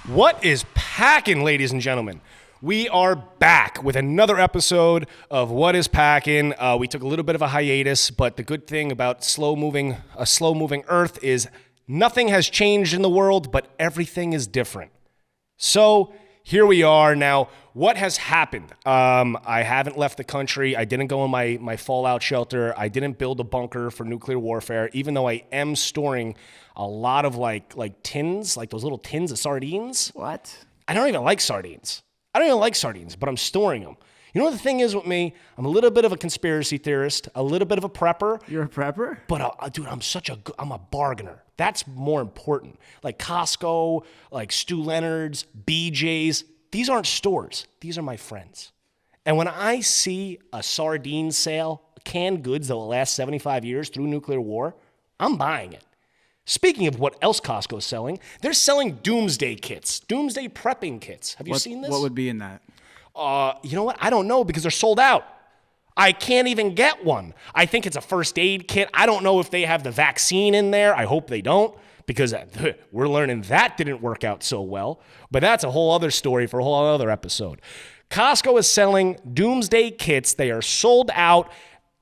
What is Pac'n, ladies and gentlemen? We are back with another episode of What is Pac'n. We took a little bit of a hiatus, but the good thing about a slow-moving Earth is nothing has changed in the world, but everything is different. So here we are now. What has happened? I haven't left the country. I didn't go in my fallout shelter. I didn't build a bunker for nuclear warfare, even though I am storing a lot of like tins, like those little tins of sardines. What? I don't even like sardines. But I'm storing them. You know what the thing is with me? I'm a little bit of a conspiracy theorist, a little bit of a prepper. You're a prepper? But dude, I'm a bargainer. That's more important. Like Costco, like Stu Leonard's, BJ's. These aren't stores. These are my friends. And when I see a sardine sale, canned goods that will last 75 years through nuclear war, I'm buying it. Speaking of what else Costco's selling, they're selling doomsday kits, doomsday prepping kits. Have you seen this? What would be in that? You know what? I don't know because they're sold out. I can't even get one. I think it's a first aid kit. I don't know if they have the vaccine in there. I hope they don't because we're learning that didn't work out so well. But that's a whole other story for a whole other episode. Costco is selling doomsday kits. They are sold out.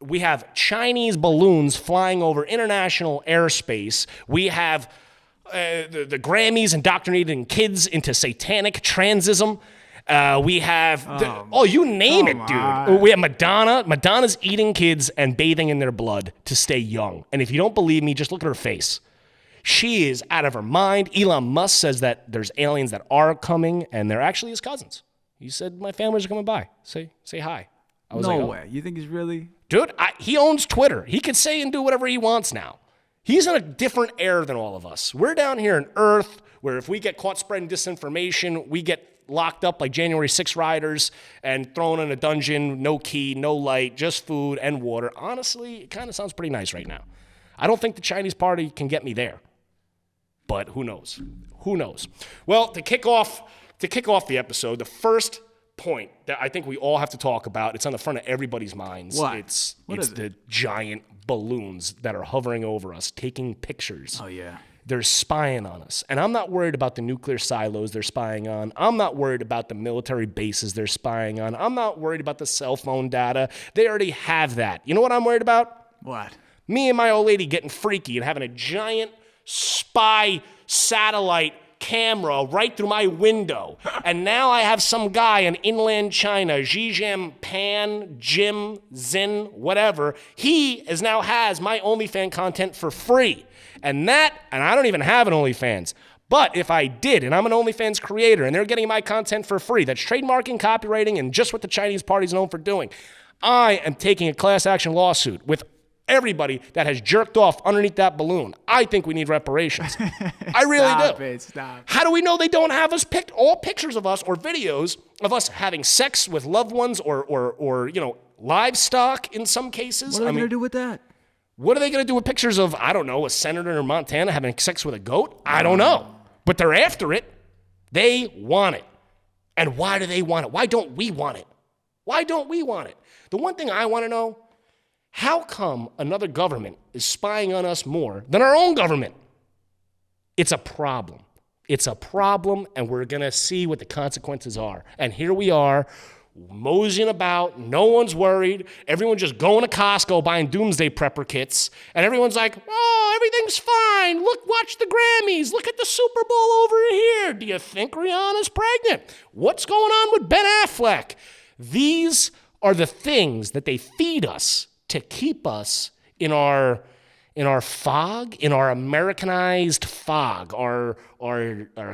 We have Chinese balloons flying over international airspace. We have the Grammys indoctrinating kids into satanic transism. We have, you name it, dude. On. We have Madonna. Madonna's eating kids and bathing in their blood to stay young. And if you don't believe me, just look at her face. She is out of her mind. Elon Musk says that there's aliens that are coming, and they're actually his cousins. He said, my families are coming by. Say hi. I was No way. You think he's really? Dude, he owns Twitter. He can say and do whatever he wants now. He's in a different era than all of us. We're down here in Earth, where if we get caught spreading disinformation, we get locked up like January 6 rioters and thrown in a dungeon, no key, no light, just food and water. Honestly, it kind of sounds pretty nice right now. I don't think the Chinese party can get me there. But who knows? Who knows? Well, to kick off the episode, the first point that I think we all have to talk about, it's on the front of everybody's minds. What? It's What the giant balloons that are hovering over us, taking pictures. Oh, yeah. They're spying on us. And I'm not worried about the nuclear silos they're spying on. I'm not worried about the military bases they're spying on. I'm not worried about the cell phone data. They already have that. You know what I'm worried about? What? Me and my old lady getting freaky and having a giant spy satellite camera right through my window. And now I have some guy in inland China, Xi Pan, Jim, Zin, whatever. He now has my OnlyFans content for free. And I don't even have an OnlyFans. But if I did, and I'm an OnlyFans creator, and they're getting my content for free, that's trademarking, copywriting, and just what the Chinese party's known for doing, I am taking a class action lawsuit with everybody that has jerked off underneath that balloon. I think we need reparations. I really do. Stop. How do we know they don't have us picked all pictures of us or videos of us having sex with loved ones or livestock in some cases? What are they going to do with that? What are they going to do with pictures of, I don't know, a senator in Montana having sex with a goat? I don't know. But they're after it. They want it. And why do they want it? Why don't we want it? Why don't we want it? The one thing I want to know, how come another government is spying on us more than our own government? It's a problem. It's a problem, and we're going to see what the consequences are. And here we are, moseying about. No one's worried. Everyone's just going to Costco buying doomsday prepper kits. And everyone's like, oh, everything's fine. Look, watch the Grammys. Look at the Super Bowl over here. Do you think Rihanna's pregnant? What's going on with Ben Affleck? These are the things that they feed us to keep us in our fog, in our Americanized fog, our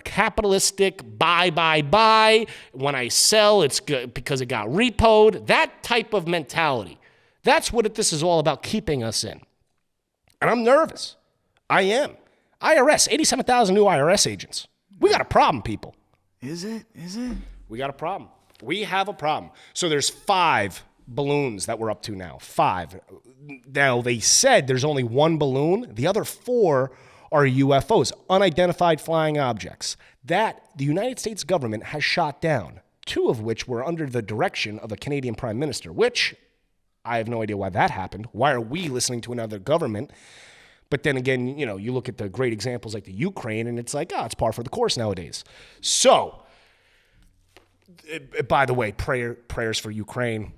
capitalistic buy. When I sell, it's good because it got repoed. That type of mentality. That's what this is all about, keeping us in. And I'm nervous. I am. IRS, 87,000 new IRS agents. We got a problem, people. Is it? We got a problem. We have a problem. So there's 5 balloons that we're up to now. 5. Now, they said there's only 1 balloon. The other 4 are UFOs, unidentified flying objects, that the United States government has shot down, 2 of which were under the direction of a Canadian prime minister, which I have no idea why that happened. Why are we listening to another government? But then again, you look at the great examples like the Ukraine, and it's like, it's par for the course nowadays. So, by the way, prayers for Ukraine.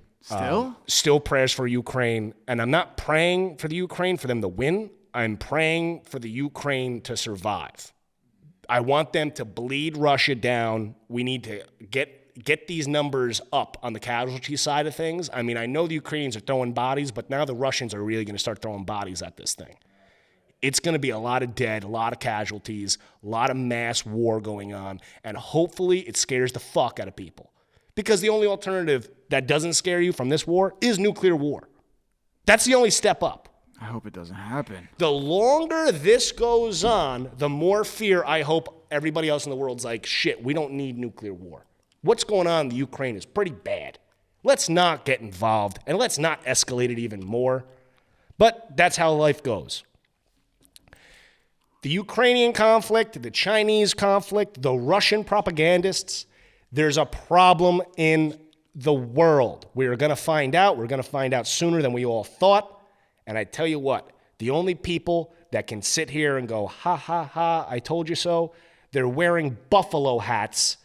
Still prayers for Ukraine. And I'm not praying for the Ukraine for them to win. I'm praying for the Ukraine to survive. I want them to bleed Russia down. We need to get these numbers up on the casualty side of things. I mean, I know the Ukrainians are throwing bodies, but now the Russians are really going to start throwing bodies at this thing. It's going to be a lot of dead, a lot of casualties, a lot of mass war going on, and hopefully it scares the fuck out of people. Because the only alternative that doesn't scare you from this war is nuclear war. That's the only step up. I hope it doesn't happen. The longer this goes on, the more fear I hope everybody else in the world's like, shit, we don't need nuclear war. What's going on in the Ukraine is pretty bad. Let's not get involved, and let's not escalate it even more. But that's how life goes. The Ukrainian conflict, the Chinese conflict, the Russian propagandists, there's a problem in the world. We're going to find out. We're going to find out sooner than we all thought. And I tell you what, the only people that can sit here and go, ha, ha, ha, I told you so, they're wearing buffalo hats,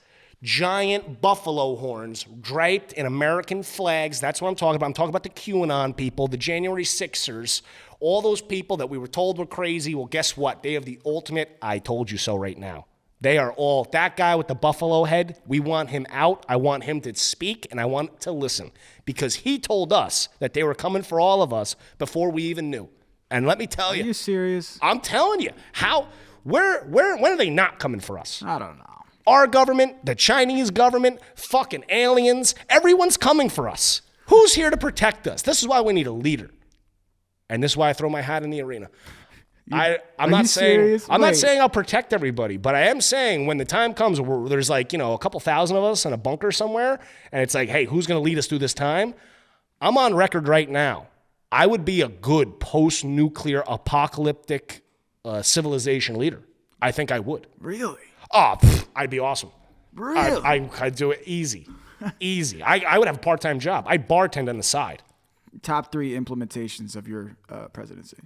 giant buffalo horns draped in American flags. That's what I'm talking about. I'm talking about the QAnon people, the January 6ers, all those people that we were told were crazy. Well, guess what? They have the ultimate I told you so right now. They are all, that guy with the buffalo head, we want him out. I want him to speak, and I want to listen. Because he told us that they were coming for all of us before we even knew. And let me tell you. Are you serious? I'm telling you. When are they not coming for us? I don't know. Our government, the Chinese government, fucking aliens, everyone's coming for us. Who's here to protect us? This is why we need a leader. And this is why I throw my hat in the arena. I'm not saying I'll protect everybody, but I am saying when the time comes where there's like, a couple thousand of us in a bunker somewhere, and it's like, hey, who's going to lead us through this time? I'm on record right now. I would be a good post-nuclear apocalyptic civilization leader. I think I would. Really? Oh, I'd be awesome. Really? I'd do it easy. Easy. I would have a part-time job. I'd bartend on the side. Top 3 implementations of your presidency.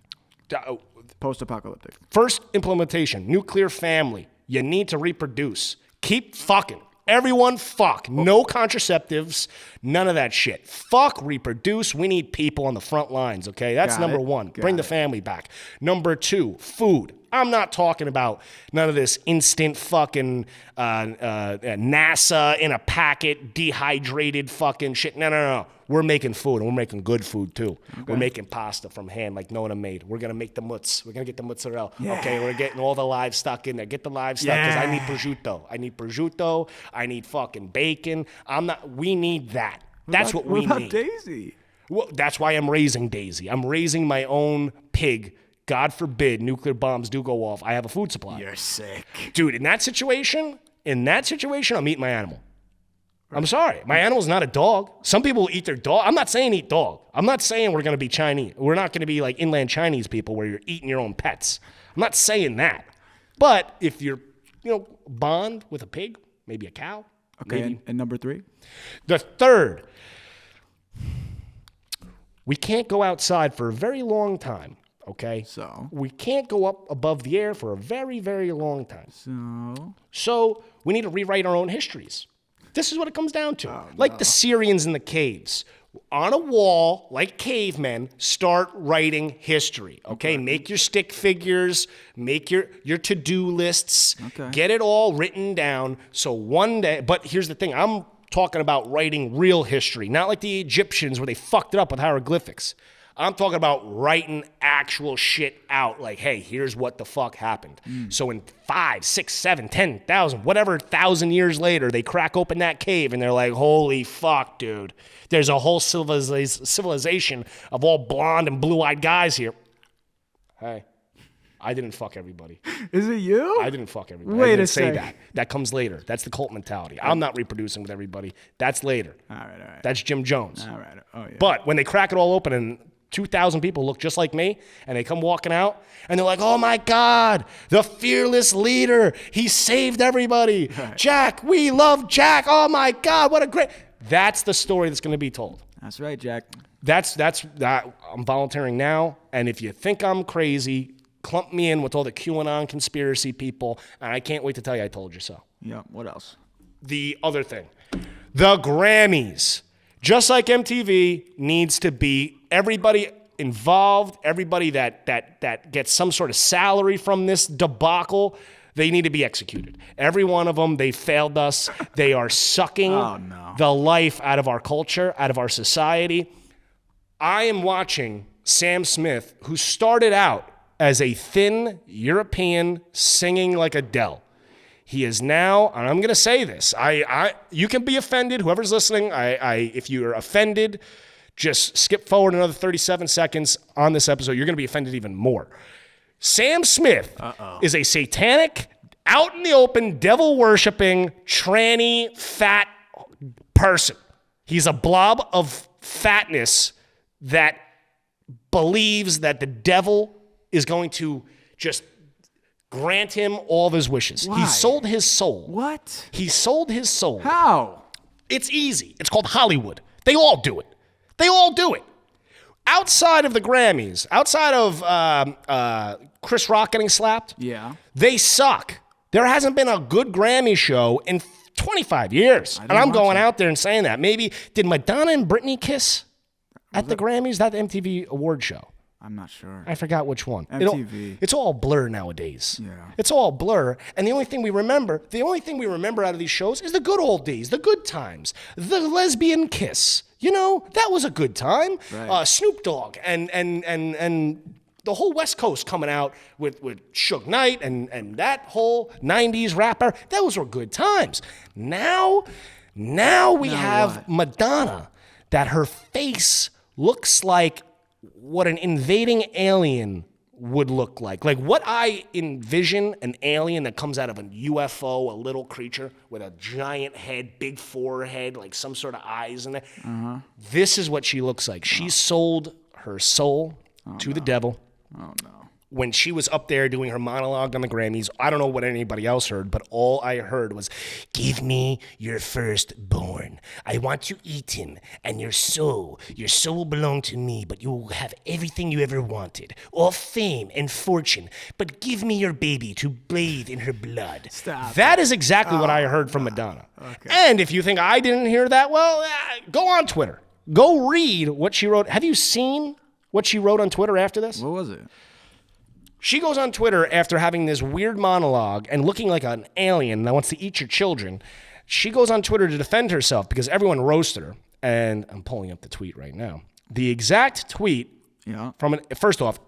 Post-apocalyptic. First implementation, nuclear family. You need to reproduce. Keep fucking. Everyone fuck. No contraceptives. None of that shit. Fuck, reproduce. We need people on the front lines, okay? That's number one. Bring the family back. Number 2, food. I'm not talking about none of this instant fucking NASA in a packet, dehydrated fucking shit. No. We're making food, and we're making good food, too. Okay. We're making pasta from hand like Nona made. We're going to make the mutz. We're going to get the mozzarella. Yeah. Okay, we're getting all the livestock in there. Get the livestock, because I need prosciutto. I need fucking bacon. We need that. That's what we need. What about Daisy? Well, that's why I'm raising Daisy. I'm raising my own pig. God forbid nuclear bombs do go off. I have a food supply. You're sick. Dude, in that situation, I'm eating my animal. I'm sorry. My animal's not a dog. Some people will eat their dog. I'm not saying eat dog. I'm not saying we're going to be Chinese. We're not going to be like inland Chinese people where you're eating your own pets. I'm not saying that. But if you're, bond with a pig, maybe a cow. Okay, maybe. And number 3? The third, we can't go outside for a very long time. Okay? So? We can't go up above the air for a very, very long time. So we need to rewrite our own histories. This is what it comes down to. Like the Syrians in the caves. On a wall, like cavemen, start writing history. Okay? Make your stick figures. Make your to-do lists. Okay. Get it all written down. So one day, but here's the thing. I'm talking about writing real history. Not like the Egyptians where they fucked it up with hieroglyphics. I'm talking about writing actual shit out. Like, hey, here's what the fuck happened. So in 5, 6, 7, 10,000, whatever 1,000 years later, they crack open that cave and they're like, holy fuck, dude. There's a whole civilization of all blonde and blue-eyed guys here. Hey, I didn't fuck everybody. Is it you? I didn't fuck everybody. Wait I didn't a say second. that. That comes later. That's the cult mentality. I'm not reproducing with everybody. That's later. All right. That's Jim Jones. All right. Oh, yeah. But when they crack it all open and 2,000 people look just like me, and they come walking out, and they're like, oh my God, the fearless leader. He saved everybody. Right. Jack, we love Jack. Oh my God, what a great... That's the story that's going to be told. That's right, Jack. That's I'm volunteering now, and if you think I'm crazy, clump me in with all the QAnon conspiracy people, and I can't wait to tell you I told you so. Yeah. What else? The other thing, the Grammys, just like MTV, needs to be everybody involved, everybody that gets some sort of salary from this debacle. They need to be executed. Every one of them, they failed us. They are sucking the life out of our culture, out of our society. I am watching Sam Smith, who started out as a thin European singing like Adele. He is now, and I'm going to say this, you can be offended, whoever's listening, if you're offended, just skip forward another 37 seconds on this episode. You're going to be offended even more. Sam Smith is a satanic, out in the open, devil-worshipping, tranny, fat person. He's a blob of fatness that believes that the devil is going to just grant him all of his wishes. Why? He sold his soul. What? He sold his soul. How? It's easy. It's called Hollywood. They all do it. They all do it. Outside of the Grammys, outside of Chris Rock getting slapped, Yeah. they suck. There hasn't been a good Grammy show in 25 years. And I'm going out there and saying that. Maybe, did Madonna and Britney kiss at the Grammys? That MTV award show? I'm not sure. I forgot which one. MTV. It's all blur nowadays. Yeah. It's all blur. And the only thing we remember out of these shows is the good old days, the good times, the lesbian kiss. You know, that was a good time. Right. Snoop Dogg and the whole West Coast coming out with Suge Knight and that whole 90s rapper. Those were good times. Now we have what? Madonna, that her face looks like what an invading alien would look like. Like what I envision an alien that comes out of a UFO, a little creature with a giant head, big forehead, like some sort of eyes in there. This is what she looks like. She sold her soul to the devil. Oh, no. When she was up there doing her monologue on the Grammys, I don't know what anybody else heard, but all I heard was, "Give me your firstborn. I want to eat him, and your soul will belong to me, but you will have everything you ever wanted, all fame and fortune, but give me your baby to bathe in her blood." Stop. That is exactly what I heard from Madonna. Okay. And if you think I didn't hear that, well, go on Twitter. Go read what she wrote. Have you seen what she wrote on Twitter after this? What was it? She goes on Twitter after having this weird monologue and looking like an alien that wants to eat your children. She goes on Twitter to defend herself because everyone roasted her. And I'm pulling up the tweet right now. The exact tweet first off,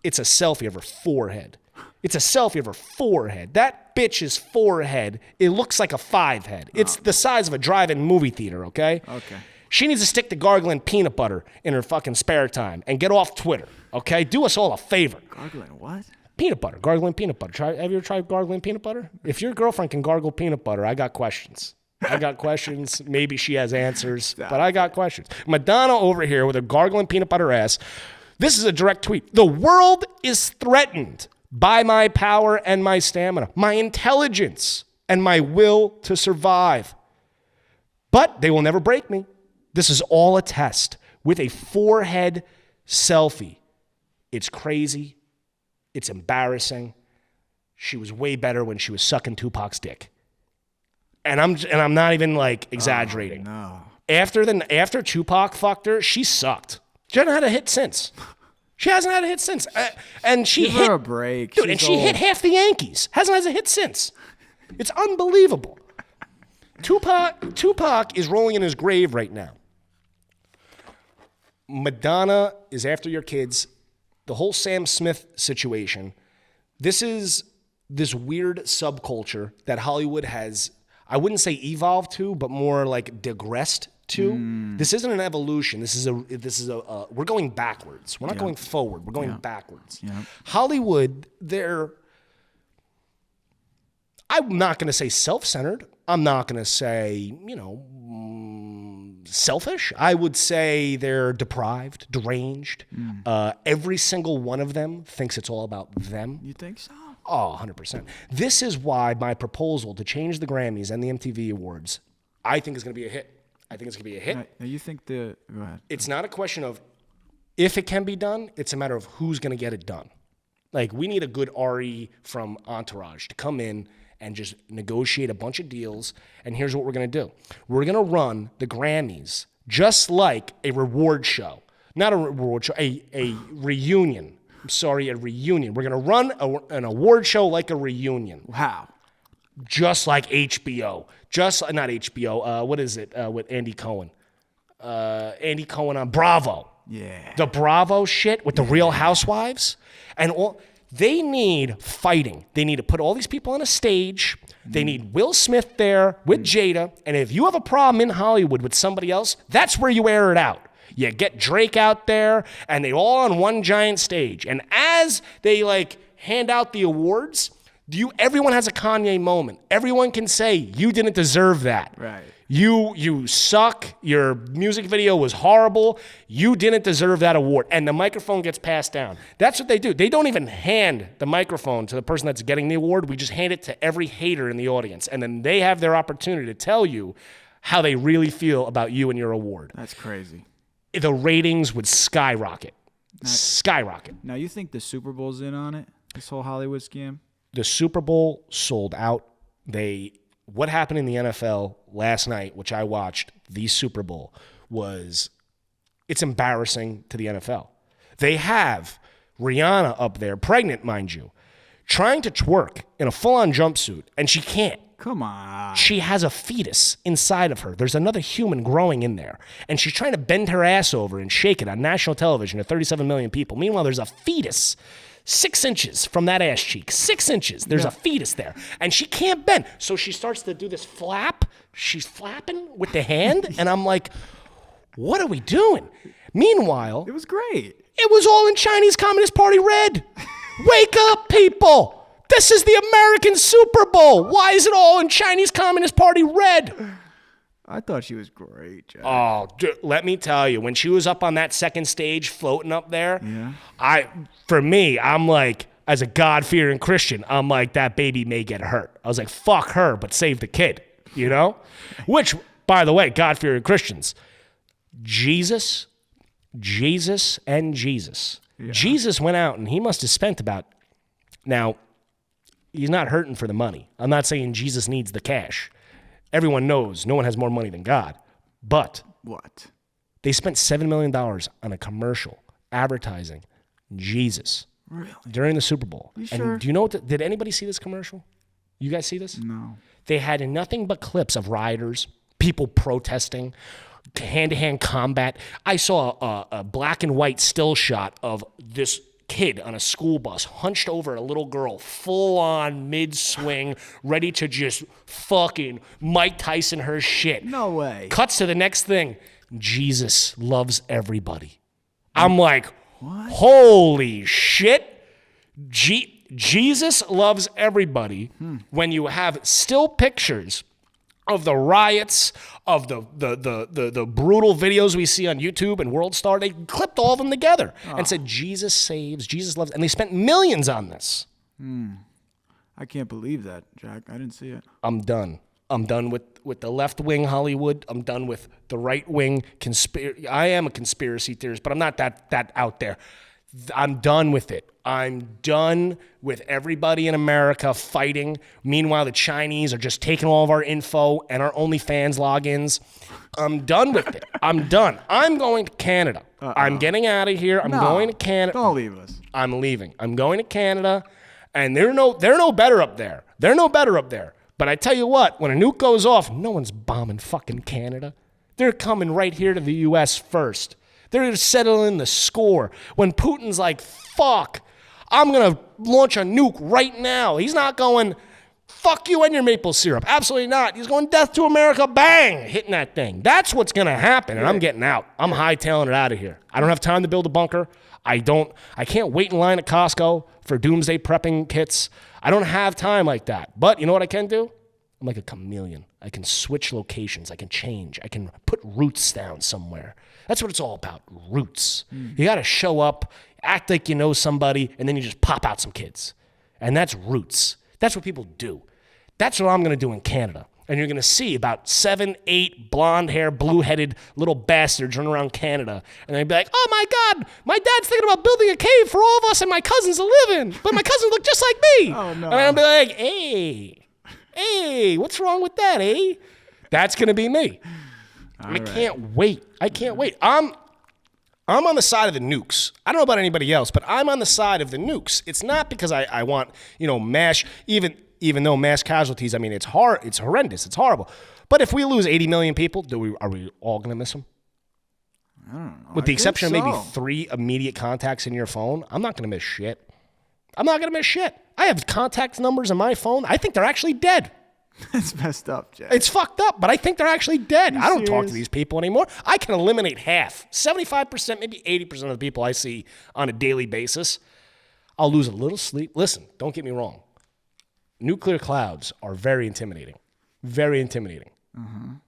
it's a selfie of her forehead. It's a selfie of her forehead. That bitch's forehead, it looks like a 5 head. It's the size of a drive-in movie theater, okay? Okay. She needs to stick to gargling peanut butter in her fucking spare time and get off Twitter, okay? Do us all a favor. Gargling what? Peanut butter, gargling peanut butter. Have you ever tried gargling peanut butter? If your girlfriend can gargle peanut butter, I got questions. Maybe she has answers, but I got questions. Madonna over here with a gargling peanut butter ass. This is a direct tweet. "The world is threatened by my power and my stamina, my intelligence and my will to survive. But they will never break me. This is all a test," with a forehead selfie. It's crazy. It's embarrassing. She was way better when she was sucking Tupac's dick. And I'm not even like exaggerating. No. After Tupac fucked her, she sucked. She hasn't had a hit since. And she Give hit her a break. dude, and she hit half the Yankees. Hasn't had a hit since. It's unbelievable. Tupac is rolling in his grave right now. Madonna is after your kids. The whole Sam Smith situation. This is this weird subculture that Hollywood has, I wouldn't say evolved to, but more like digressed to. This isn't an evolution. This is a we're going backwards. We're not going forward. We're going backwards. Yeah. Hollywood, I'm not going to say self-centered. I'm not going to say, selfish. I would say they're deprived, deranged. Every single one of them thinks it's all about them. You think so? Oh, 100%. This is why my proposal to change the Grammys and the MTV Awards, I think is going to be a hit. Now you think go ahead. It's not a question of if it can be done. It's a matter of who's going to get it done. Like, we need a good Ari from Entourage to come in and just negotiate a bunch of deals. And here's what we're going to do. We're going to run the Grammys just like a reward show. Not a reward show, a reunion. I'm sorry, a reunion. We're going to run an award show like a reunion. Wow. Just like HBO. Not HBO. What is it with Andy Cohen? Andy Cohen on Bravo. Yeah. The Bravo shit with the Real Housewives. And they need fighting. They need to put all these people on a stage. They need Will Smith there with Jada. And if you have a problem in Hollywood with somebody else, that's where you air it out. You get Drake out there, and they all on one giant stage. And as they hand out the awards, everyone has a Kanye moment. Everyone can say, you didn't deserve that. Right. You suck. Your music video was horrible. You didn't deserve that award. And the microphone gets passed down. That's what they do. They don't even hand the microphone to the person that's getting the award. We just hand it to every hater in the audience. And then they have their opportunity to tell you how they really feel about you and your award. That's crazy. The ratings would skyrocket. Skyrocket. Now, you think the Super Bowl's in on it? This whole Hollywood scam? The Super Bowl sold out. What happened in the NFL last night, which I watched, the Super Bowl, it's embarrassing to the NFL. They have Rihanna up there, pregnant, mind you, trying to twerk in a full-on jumpsuit, and she can't. Come on. She has a fetus inside of her. There's another human growing in there, and she's trying to bend her ass over and shake it on national television to 37 million people. Meanwhile, there's a fetus 6 inches from that ass cheek. 6 inches. There's a fetus there. And she can't bend. So she starts to do this flap. She's flapping with the hand. And I'm like, what are we doing? Meanwhile, It was great. it was all in Chinese Communist Party red. Wake up, people. This is the American Super Bowl. Why is it all in Chinese Communist Party red? I thought she was great, Jack. Oh, dude, let me tell you, when she was up on that second stage floating up there, I'm like, as a God-fearing Christian, I'm like, that baby may get hurt. I was like, fuck her, but save the kid, you know? Which, by the way, God-fearing Christians, Jesus. Yeah. Jesus went out and he must have spent now, he's not hurting for the money. I'm not saying Jesus needs the cash. Everyone knows no one has more money than God. But What? they spent $7 million on a commercial advertising Jesus Really? during the Super Bowl. You and sure? do you know did anybody see this commercial? You guys see this? No. They had nothing but clips of rioters, people protesting, hand-to-hand combat. I saw a black and white still shot of this kid on a school bus hunched over a little girl, full on mid-swing, ready to just fucking Mike Tyson her shit. No way. Cuts to the next thing. Jesus loves everybody. I'm like, What? holy shit. Jesus loves everybody when you have still pictures of the riots, of the brutal videos we see on YouTube and World Star. They clipped all of them together and said, Jesus saves, Jesus loves. And they spent millions on this. I can't believe that, Jack. I didn't see it. I'm done. I'm done with the left-wing Hollywood. I'm done with the right-wing conspiracy. I am a conspiracy theorist, but I'm not that out there. I'm done with it. I'm done with everybody in America fighting. Meanwhile, the Chinese are just taking all of our info and our OnlyFans logins. I'm done with it. I'm done. I'm going to Canada. I'm getting out of here. I'm going to Canada. Don't leave us. I'm leaving. I'm going to Canada, and they're no better up there. They're no better up there. But I tell you what, when a nuke goes off, no one's bombing fucking Canada. They're coming right here to the U.S. first. They're settling the score. When Putin's like, fuck, I'm going to launch a nuke right now. He's not going, fuck you and your maple syrup. Absolutely not. He's going, death to America, bang, hitting that thing. That's what's going to happen, and I'm getting out. I'm hightailing it out of here. I don't have time to build a bunker. I can't wait in line at Costco for doomsday prepping kits. I don't have time like that. But you know what I can do? I'm like a chameleon. I can switch locations. I can change. I can put roots down somewhere. That's what it's all about, roots. You got to show up, act like you know somebody, and then you just pop out some kids. And that's roots. That's what people do. That's what I'm going to do in Canada. And you're going to see about 7, 8 blonde hair, blue-headed little bastards running around Canada. And they'd be like, oh, my God, my dad's thinking about building a cave for all of us and my cousins to live in. But my cousins look just like me. Oh, no. And I'll be like, hey, what's wrong with that, eh? That's going to be me. I can't wait. I'm on the side of the nukes. I don't know about anybody else, but I'm on the side of the nukes. It's not because I want, mass, even though mass casualties, I mean, it's horrendous, it's horrible. But if we lose 80 million people, are we all going to miss them? I don't know. With the exception of maybe 3 immediate contacts in your phone, I'm not going to miss shit. I have contact numbers in my phone. I think they're actually dead. It's messed up, Jack. It's fucked up, but I think they're actually dead. I don't talk serious? to these people anymore. I can eliminate half, 75%, maybe 80% of the people I see on a daily basis. I'll lose a little sleep. Listen, don't get me wrong. Nuclear clouds are very intimidating. Very intimidating.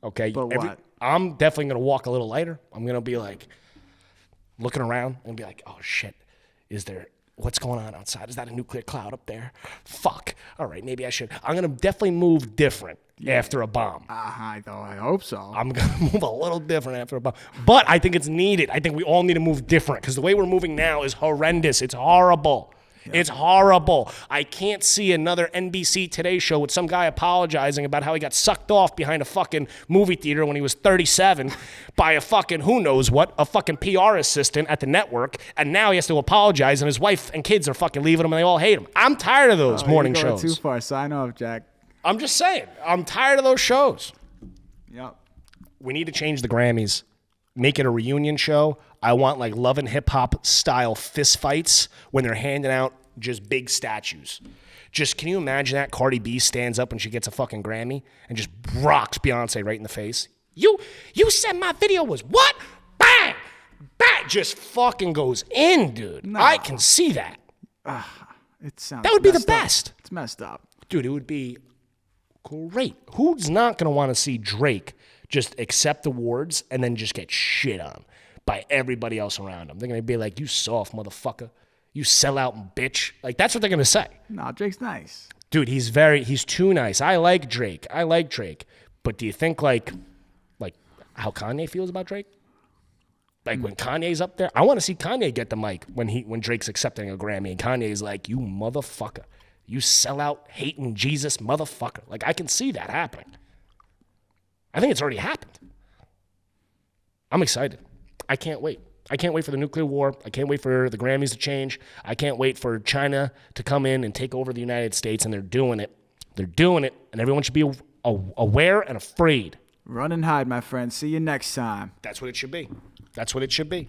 Okay? But what? I'm definitely going to walk a little lighter. I'm going to be like looking around and be like, oh, shit, what's going on outside? Is that a nuclear cloud up there? Fuck. All right, maybe I should. I'm going to definitely move different after a bomb. I hope so. I'm going to move a little different after a bomb. But I think it's needed. I think we all need to move different because the way we're moving now is horrendous. It's horrible. It's horrible. I can't see another NBC Today show with some guy apologizing about how he got sucked off behind a fucking movie theater when he was 37 by a fucking who knows what, a fucking PR assistant at the network, and now he has to apologize, and his wife and kids are fucking leaving him, and they all hate him. I'm tired of those morning You're going shows. too far. Sign off, Jack. I'm just saying. I'm tired of those shows. Yep. We need to change the Grammys. Make it a reunion show. I want like Love and Hip Hop style fist fights when they're handing out just big statues. Just can you imagine that? Cardi B stands up when she gets a fucking Grammy and just rocks Beyonce right in the face. You said my video was what? Bang! Bang! Just fucking goes in, dude. No. I can see that. It sounds That would be the messed up. best. It's messed up. Dude, it would be great. Who's not going to want to see Drake just accept awards and then just get shit on by everybody else around him? They're going to be like, you soft motherfucker. You sell out bitch. Like, that's what they're going to say. No, Drake's nice. Dude, he's too nice. I like Drake. But do you think like how Kanye feels about Drake? Like when Kanye's up there, I want to see Kanye get the mic when Drake's accepting a Grammy and Kanye's like, you motherfucker. You sell out hating Jesus motherfucker. Like, I can see that happening. I think it's already happened. I'm excited. I can't wait. I can't wait for the nuclear war. I can't wait for the Grammys to change. I can't wait for China to come in and take over the United States, and they're doing it. They're doing it, and everyone should be aware and afraid. Run and hide, my friend. See you next time. That's what it should be. That's what it should be.